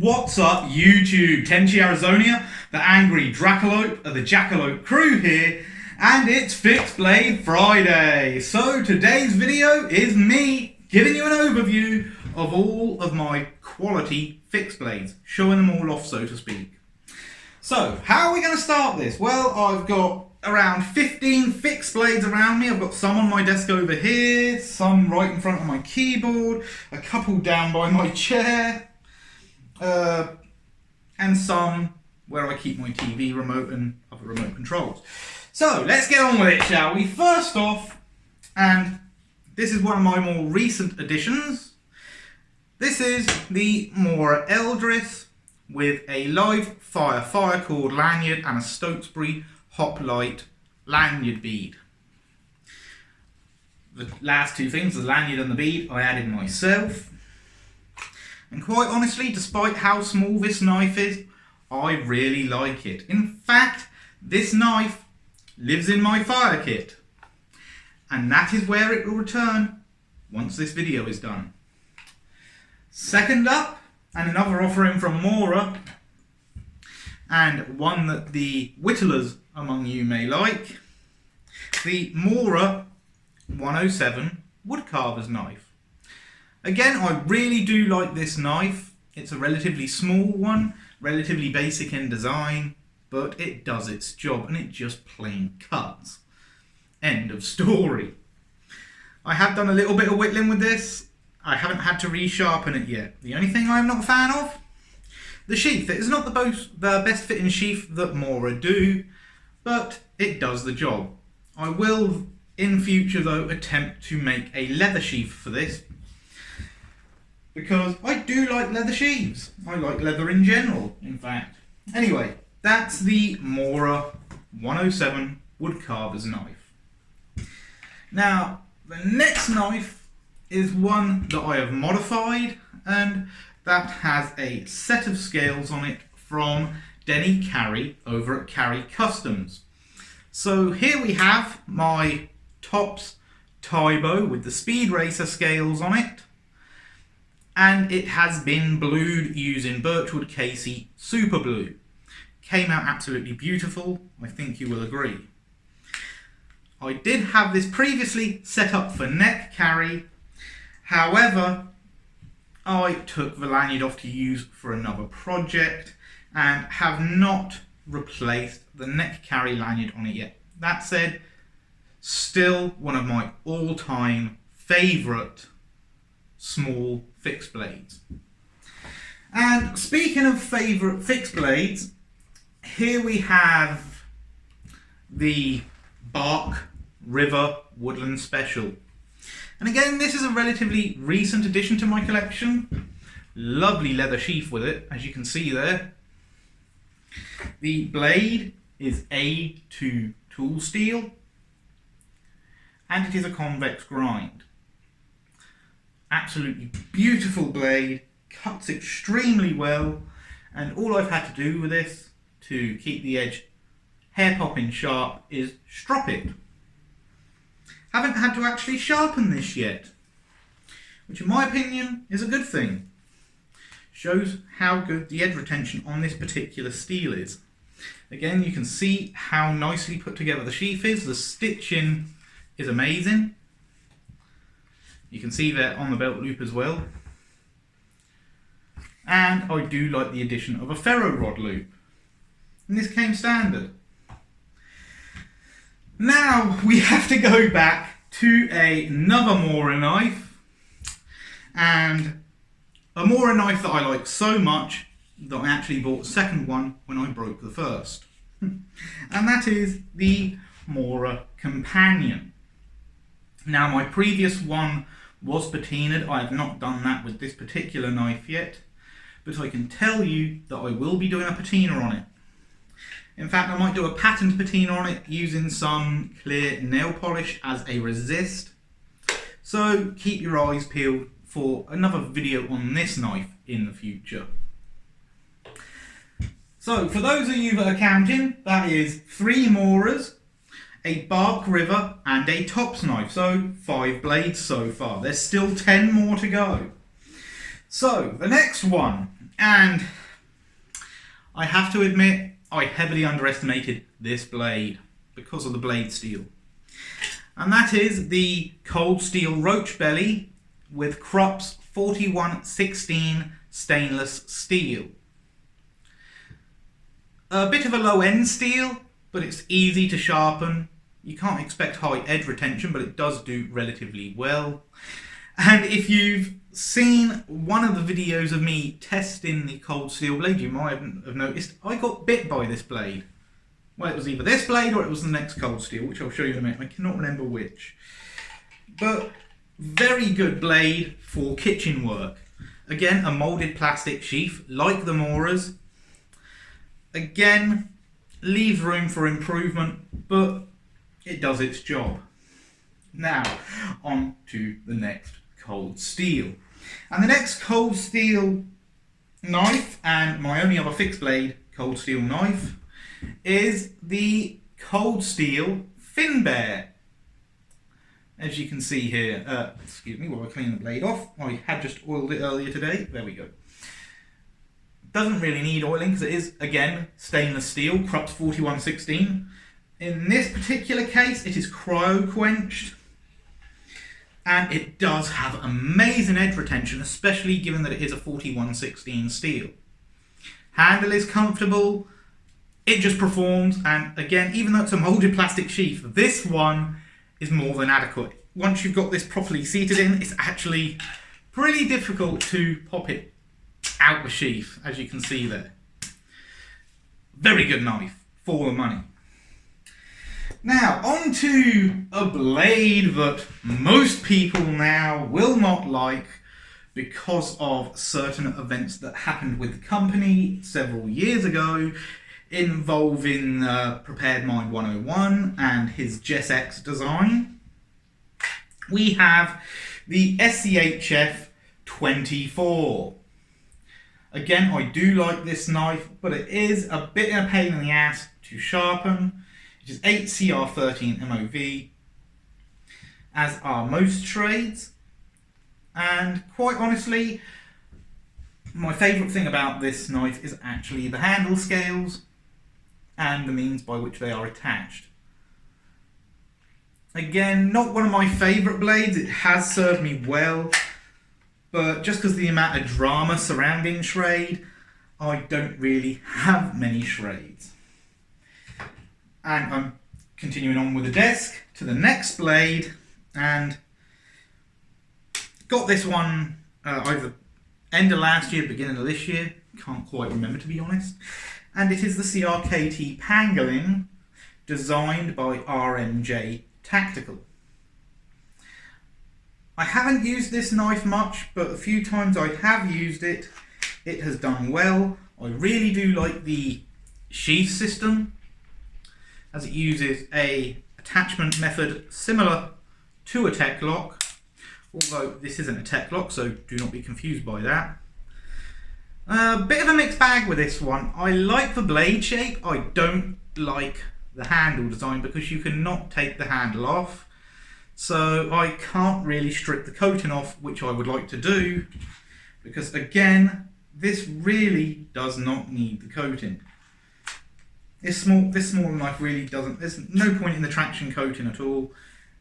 What's up YouTube? Tenchi Arizonia, the angry Dracolope of the Jackalope crew here, and it's Fixed Blade Friday. So today's video is me giving you an overview of all of my quality fixed blades, showing them all off so to speak. So how are we going to start this? Well, I've got around 15 fixed blades around me. I've got some on my desk over here, some right in front of my keyboard, a couple down by my chair, and some where I keep my TV remote and other remote controls. So let's get on with it, shall we? First off, and this is one of my more recent additions, this is the Mora Eldress with a live fire cord lanyard and a Stokesbury Hoplite lanyard bead. The last two things, the lanyard and the bead, I added myself. And quite honestly, despite how small this knife is, I really like it. In fact, this knife lives in my fire kit. And that is where it will return once this video is done. Second up, and another offering from Mora, and one that the whittlers among you may like, the Mora 107 woodcarver's knife. Again, I really do like this knife. It's a relatively small one, relatively basic in design, but it does its job and it just plain cuts. End of story. I have done a little bit of whittling with this. I haven't had to resharpen it yet. The only thing I'm not a fan of, the sheath. It is not the best fitting sheath that Mora do, but it does the job. I will in future though attempt to make a leather sheath for this, because I do like leather sheaths. I like leather in general, in fact. Anyway, that's the Mora 107 woodcarver's knife. Now, the next knife is one that I have modified, and that has a set of scales on it from Denny Carey over at Carey Customs. So here we have my Tops Tybo with the Speed Racer scales on it, and it has been blued using Birchwood Casey Super Blue. Came out absolutely beautiful, I think you will agree. I did have this previously set up for neck carry, however I took the lanyard off to use for another project and have not replaced the neck carry lanyard on it yet. That said, still one of my all-time favourite small fixed blades. And speaking of favourite fixed blades, here we have the Bark River Woodland Special. And again, this is a relatively recent addition to my collection. Lovely leather sheath with it, as you can see there. The blade is A2 tool steel, and it is a convex grind. Absolutely beautiful blade, cuts extremely well, and all I've had to do with this to keep the edge hair popping sharp is strop it. Haven't had to actually sharpen this yet, which in my opinion is a good thing. Shows how good the edge retention on this particular steel is. Again, you can see how nicely put together the sheath is. The stitching is amazing. You can see there on the belt loop as well. And I do like the addition of a ferro rod loop. And this came standard. Now we have to go back to another Mora knife. And a Mora knife that I like so much that I actually bought a second one when I broke the first. And that is the Mora Companion. Now my previous one was patinaed. I have not done that with this particular knife yet, but I can tell you that I will be doing a patina on it. In fact, I might do a patterned patina on it using some clear nail polish as a resist. So keep your eyes peeled for another video on this knife in the future. So for those of you that are counting, that is 3 Moras, a Bark River and a Tops knife. So 5 blades so far. There's still 10 more to go. So the next one, and I have to admit, I heavily underestimated this blade because of the blade steel. And that is the cold steel roach belly with Krupp's 4116 stainless steel. A bit of a low end steel, but it's easy to sharpen. You can't expect high edge retention, but it does do relatively well. And if you've seen one of the videos of me testing the cold steel blade, you might have noticed I got bit by this blade. Well, it was either this blade or it was the next cold steel, which I'll show you in a minute. I cannot remember which. But very good blade for kitchen work. Again, a moulded plastic sheath, like the Moras. Again, leaves room for improvement, but it does its job. Now, on to the next cold steel. And the next cold steel knife, and my only other fixed blade cold steel knife, is the cold steel Finbear. As you can see here, excuse me while I clean the blade off, I had just oiled it earlier today, there we go. Doesn't really need oiling because it is, again, stainless steel, Krupp's 4116. In this particular case, it is cryo-quenched, and it does have amazing edge retention, especially given that it is a 4116 steel. Handle is comfortable, it just performs, and again, even though it's a moulded plastic sheath, this one is more than adequate. Once you've got this properly seated in, it's actually pretty difficult to pop it out the sheath, as you can see there. Very good knife for the money. Now, on to a blade that most people now will not like because of certain events that happened with the company several years ago involving Prepared Mind 101 and his JessX design. We have the SCHF 24. Again, I do like this knife, but it is a bit of a pain in the ass to sharpen. It is 8 CR13 MOV, as are most trades. And quite honestly, my favourite thing about this knife is actually the handle scales and the means by which they are attached. Again, not one of my favourite blades, it has served me well, but just because of the amount of drama surrounding trade, I don't really have many trades. And I'm continuing on with the desk to the next blade, and got this one either end of last year, beginning of this year, can't quite remember to be honest. And it is the CRKT Pangolin, designed by RMJ Tactical. I haven't used this knife much, but a few times I have used it, it has done well. I really do like the sheath system, as it uses a attachment method similar to a tech lock, although this isn't a tech lock, so do not be confused by that. A bit of a mixed bag with this one. I like the blade shape, I don't like the handle design because you cannot take the handle off. So I can't really strip the coating off, which I would like to do, because again, this really does not need the coating. This small knife really doesn't, there's no point in the traction coating at all.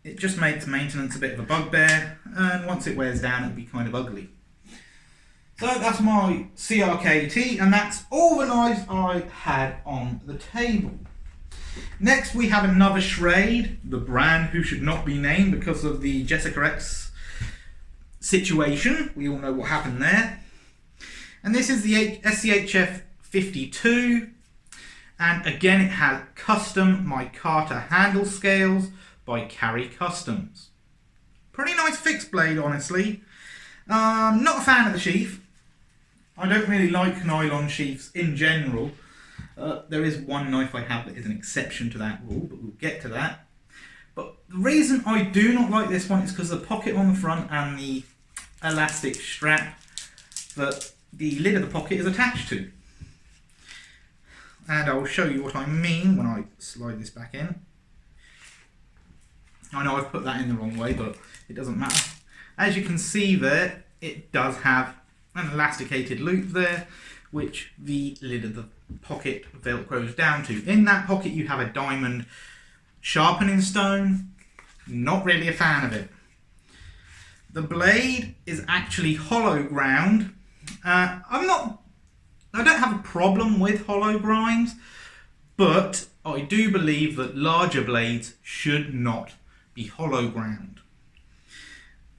It just makes maintenance a bit of a bugbear, and once it wears down it'll be kind of ugly. So that's my CRKT, and that's all the knives I had on the table. Next we have another Schrade, the brand who should not be named because of the Jessica X situation. We all know what happened there. And this is the SCHF 52, and again it has custom micarta handle scales by Carry Customs. Pretty nice fixed blade, honestly. Not a fan of the sheath. I don't really like nylon sheaths in general. There is one knife I have that is an exception to that rule, but we'll get to that. But the reason I do not like this one is because of the pocket on the front and the elastic strap that the lid of the pocket is attached to. And I will show you what I mean when I slide this back in. I know I've put that in the wrong way, but it doesn't matter. As you can see there, it does have an elasticated loop there, which the lid of the pocket velcros down to. In that pocket you have a diamond sharpening stone. Not really a fan of it. The blade is actually hollow ground. I don't have a problem with hollow grinds, but I do believe that larger blades should not be hollow ground.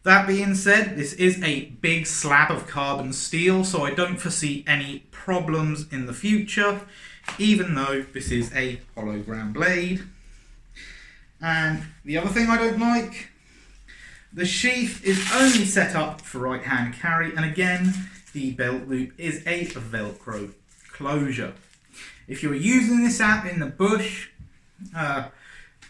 That being said, this is a big slab of carbon steel, so I don't foresee any problems in the future, even though this is a hollow ground blade. And the other thing I don't like, the sheath is only set up for right hand carry, and again, the belt loop is a Velcro closure. If you're using this out in the bush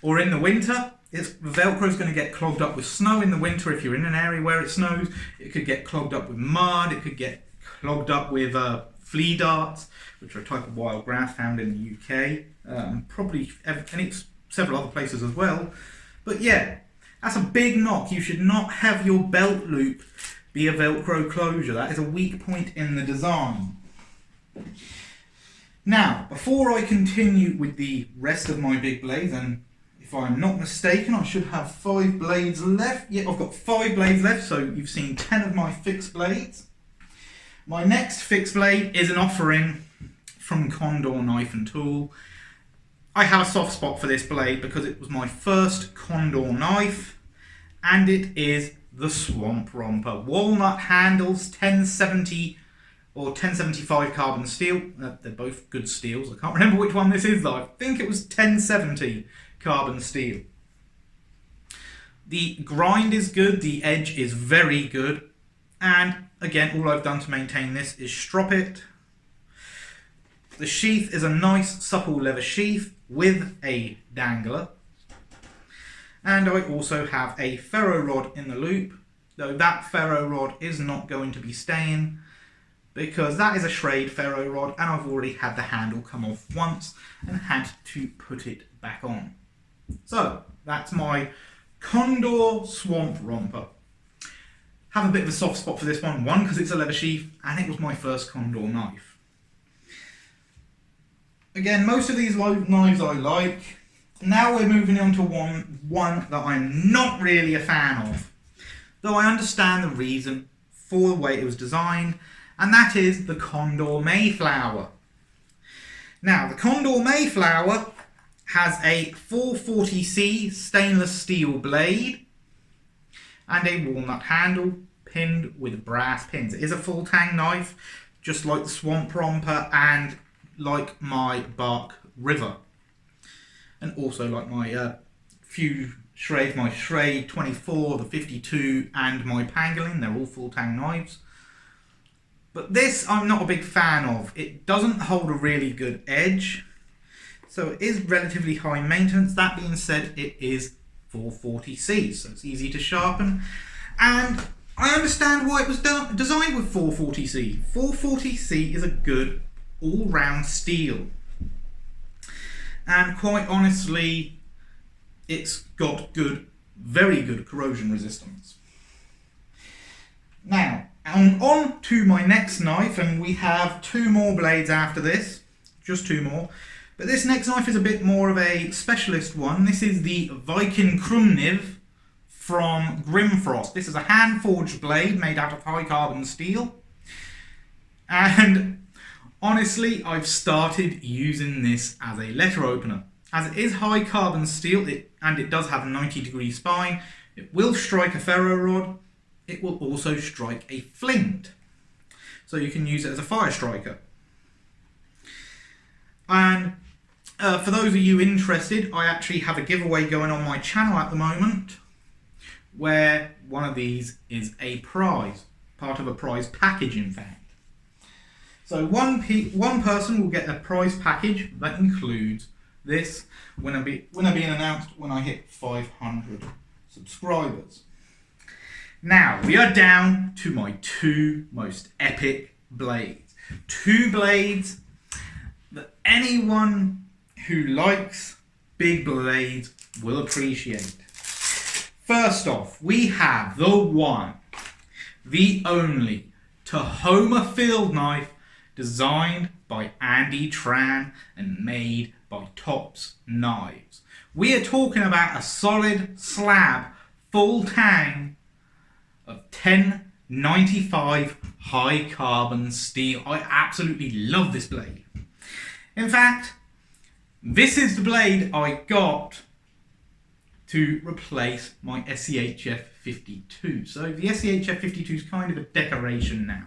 or in the winter, the Velcro is going to get clogged up with snow in the winter. If you're in an area where it snows, it could get clogged up with mud, it could get clogged up with flea darts, which are a type of wild grass found in the UK, probably several other places as well. But yeah, that's a big knock. You should not have your belt loop be a Velcro closure. That is a weak point in the design. Now, before I continue with the rest of my big blades, and if I'm not mistaken, I should have 5 blades left. Yeah, I've got 5 blades left, so you've seen 10 of my fixed blades. My next fixed blade is an offering from Condor Knife and Tool. I have a soft spot for this blade because it was my first Condor knife, and it is the Swamp Romper. Walnut handles, 1070 or 1075 carbon steel. They're both good steels. I can't remember which one this is though. I think it was 1070 carbon steel. The grind is good, the edge is very good, and again, all I've done to maintain this is strop it. The sheath is a nice supple leather sheath with a dangler. And I also have a ferro rod in the loop, though that ferro rod is not going to be staying because that is a Schrade ferro rod and I've already had the handle come off once and had to put it back on. So that's my Condor Swamp Romper. Have a bit of a soft spot for this one because it's a leather sheath and it was my first Condor knife. Again, most of these knives I like. Now we're moving on to one that I'm not really a fan of, though I understand the reason for the way it was designed, and that is the Condor Mayflower. Now, the Condor Mayflower has a 440C stainless steel blade and a walnut handle pinned with brass pins. It is a full tang knife, just like the Swamp Romper and like my Bark River. And also like my few Schrades, my Schrade 24, the 52 and my Pangolin, they're all full tang knives. But this I'm not a big fan of. It doesn't hold a really good edge, so it is relatively high maintenance. That being said, it is 440C, so it's easy to sharpen. And I understand why it was designed with 440C. 440C is a good all-round steel. And quite honestly, it's got good, very good corrosion resistance. Now, on to my next knife, and we have 2 more blades after this, just 2 more. But this next knife is a bit more of a specialist one. This is the Viking Krumniv from Grimfrost. This is a hand-forged blade made out of high carbon steel. And honestly, I've started using this as a letter opener. As it is high carbon steel and it does have a 90-degree spine, it will strike a ferro rod. It will also strike a flint. So you can use it as a fire striker. And for those of you interested, I actually have a giveaway going on my channel at the moment where one of these is a prize, part of a prize package in fact. So one person will get a prize package that includes this winner being announced when I hit 500 subscribers. Now we are down to my 2 most epic blades. 2 blades that anyone who likes big blades will appreciate. First off, we have the one, the only Tahoma field knife designed by Andy Tran and made by Tops Knives. We are talking about a solid slab, full tang of 1095 high carbon steel. I absolutely love this blade. In fact, this is the blade I got to replace my SCHF 52. So the SCHF 52 is kind of a decoration now.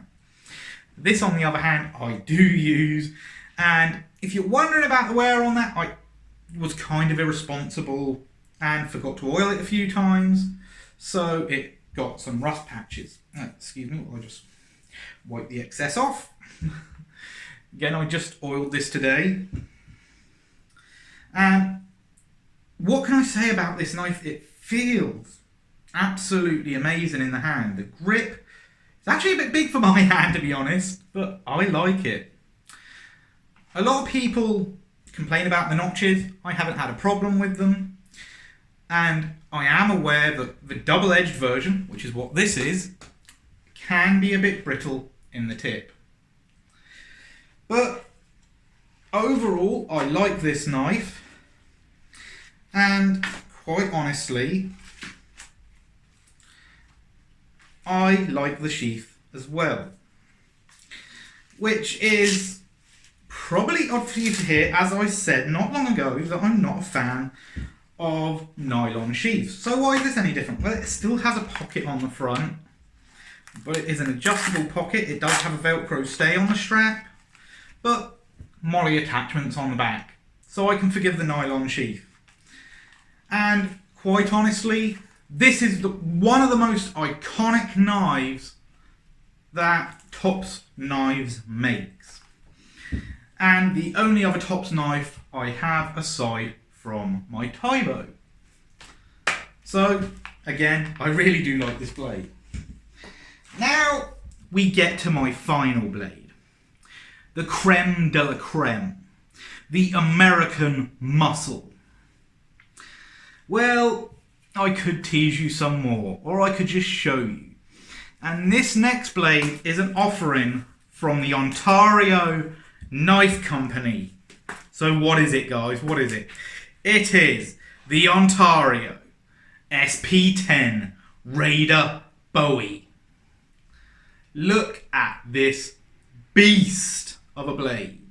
This, on the other hand, I do use, and if you're wondering about the wear on that, I was kind of irresponsible and forgot to oil it a few times, so it got some rust patches. Excuse me, I'll just wipe the excess off. Again, I just oiled this today. And what can I say about this knife? It feels absolutely amazing in the hand. The grip is actually a bit big for my hand, to be honest, but I like it. A lot of people complain about the notches. I haven't had a problem with them. And I am aware that the double-edged version, which is what this is, can be a bit brittle in the tip. But overall, I like this knife. And quite honestly, I like the sheath as well. Which is probably odd for you to hear, as I said not long ago that I'm not a fan of nylon sheaths. So why is this any different? Well, it still has a pocket on the front, but it is an adjustable pocket. It does have a Velcro stay on the strap, but molly attachments on the back. So I can forgive the nylon sheath. And quite honestly, this is one of the most iconic knives that Tops Knives makes. And the only other Tops knife I have aside from my Tybo. So, again, I really do like this blade. Now we get to my final blade. The creme de la creme. The American Muscle. Well, I could tease you some more, or I could just show you. And this next blade is an offering from the Ontario Knife Company. So what is it, guys? What is it? It is the Ontario SP10 Raider Bowie. Look at this beast of a blade.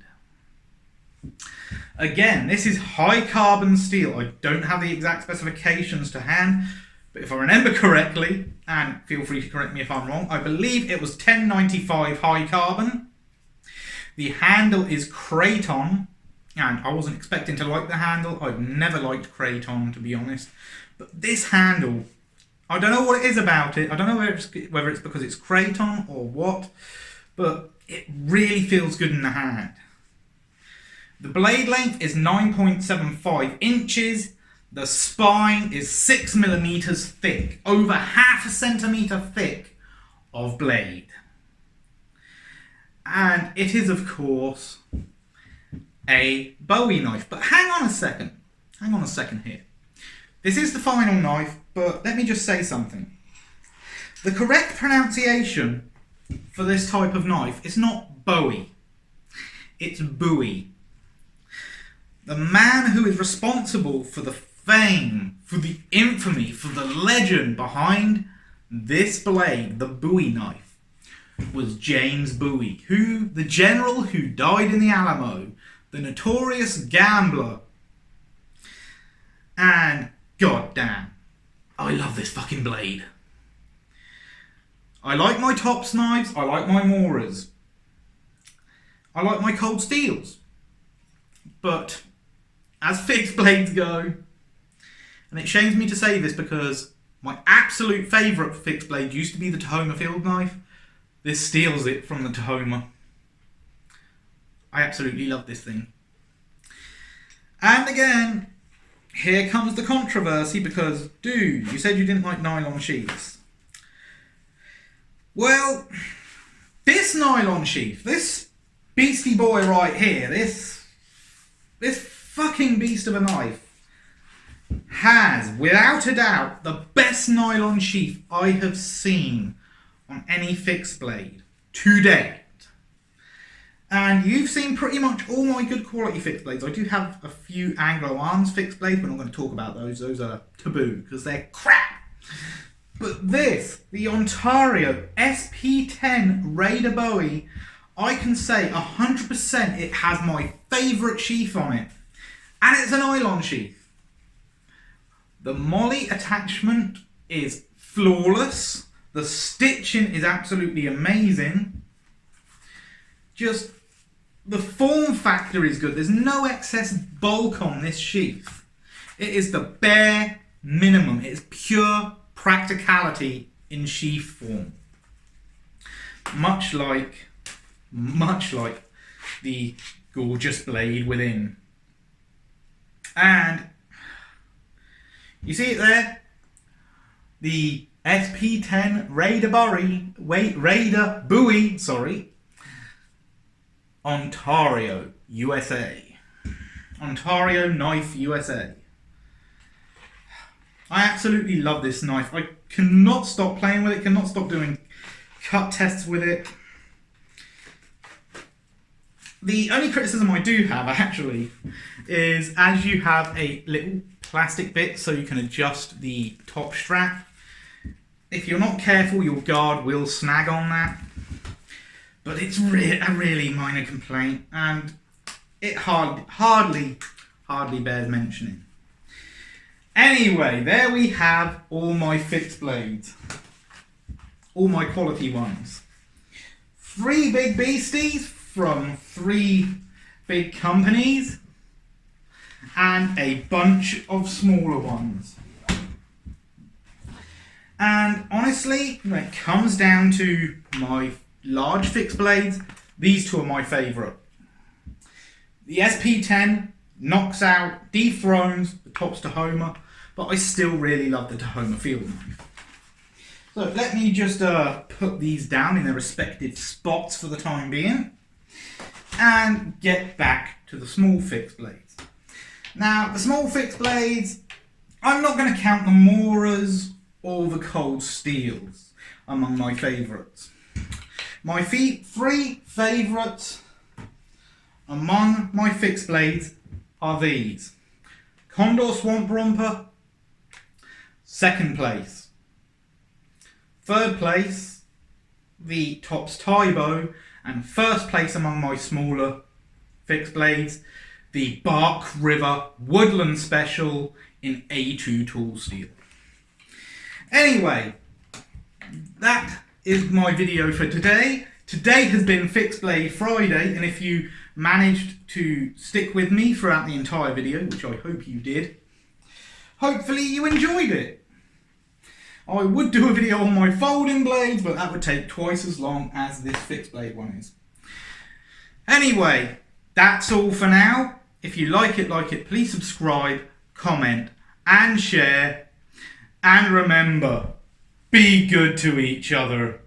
Again, this is high carbon steel. I don't have the exact specifications to hand, but if I remember correctly, and feel free to correct me if I'm wrong, I believe it was 1095 high carbon. The handle is Kraton, and I wasn't expecting to like the handle. I've never liked Kraton, to be honest. But this handle, I don't know what it is about it. I don't know whether it's because it's Kraton or what, but it really feels good in the hand. The blade length is 9.75 inches. The spine is 6mm thick, over half a centimetre thick of blade. And it is, of course, a Bowie knife. But hang on a second here. This is the final knife, but let me just say something. The correct pronunciation for this type of knife is not Bowie, it's Bowie. The man who is responsible for the fame, for the infamy, for the legend behind this blade, the Bowie knife, was James Bowie, the general who died in the Alamo, the notorious gambler. And goddamn, I love this fucking blade. I like my Tops knives, I like my Moras, I like my cold steels, but as fixed blades go, and it shames me to say this because my absolute favourite fixed blade used to be the Tahoma field knife. This steals it from the Tahoma. I absolutely love this thing. And again, here comes the controversy because, dude, you said you didn't like nylon sheaths. Well, this nylon sheath, this beastie boy right here, this fucking beast of a knife, has, without a doubt, the best nylon sheath I have seen on any fixed blade to date. And you've seen pretty much all my good quality fixed blades. I do have a few Anglo Arms fixed blades, but I'm not going to talk about those. Those are taboo because they're crap. But this, the Ontario SP10 Raider Bowie, I can say 100% it has my favourite sheath on it. And it's a nylon sheath. The molly attachment is flawless. The stitching is absolutely amazing. Just the form factor is good. There's no excess bulk on this sheath. It is the bare minimum. It is pure practicality in sheath form. Much like the gorgeous blade within. And you see it there? The SP10 Raider Bowie, Ontario, USA. Ontario Knife, USA. I absolutely love this knife. I cannot stop playing with it, cannot stop doing cut tests with it. The only criticism I do have, actually, is as you have a little plastic bit so you can adjust the top strap. If you're not careful, your guard will snag on that. But it's a really minor complaint, and it hardly bears mentioning. Anyway, there we have all my fixed blades. All my quality ones. 3 big beasties from 3 big companies, and a bunch of smaller ones. And honestly, when it comes down to my large fixed blades, these two are my favourite. The SP10 knocks out, dethrones the Tops Tahoma, but I still really love the Tahoma field knife. So let me just put these down in their respective spots for the time being, and get back to the small fixed blades. Now, the small fixed blades, I'm not going to count the Moras or the Cold Steels among my favourites. My 3 favourites among my fixed blades are these. Condor Swamp Romper, 2nd place. 3rd place, the Tops Tybo, and 1st place among my smaller fixed blades, the Bark River Woodland Special in A2 tool steel. Anyway, that is my video for today. Today has been Fixed Blade Friday, and if you managed to stick with me throughout the entire video, which I hope you did, hopefully you enjoyed it. I would do a video on my folding blades, but that would take twice as long as this fixed blade one is. Anyway, that's all for now. If you like it, please subscribe, comment, and share. And remember, be good to each other.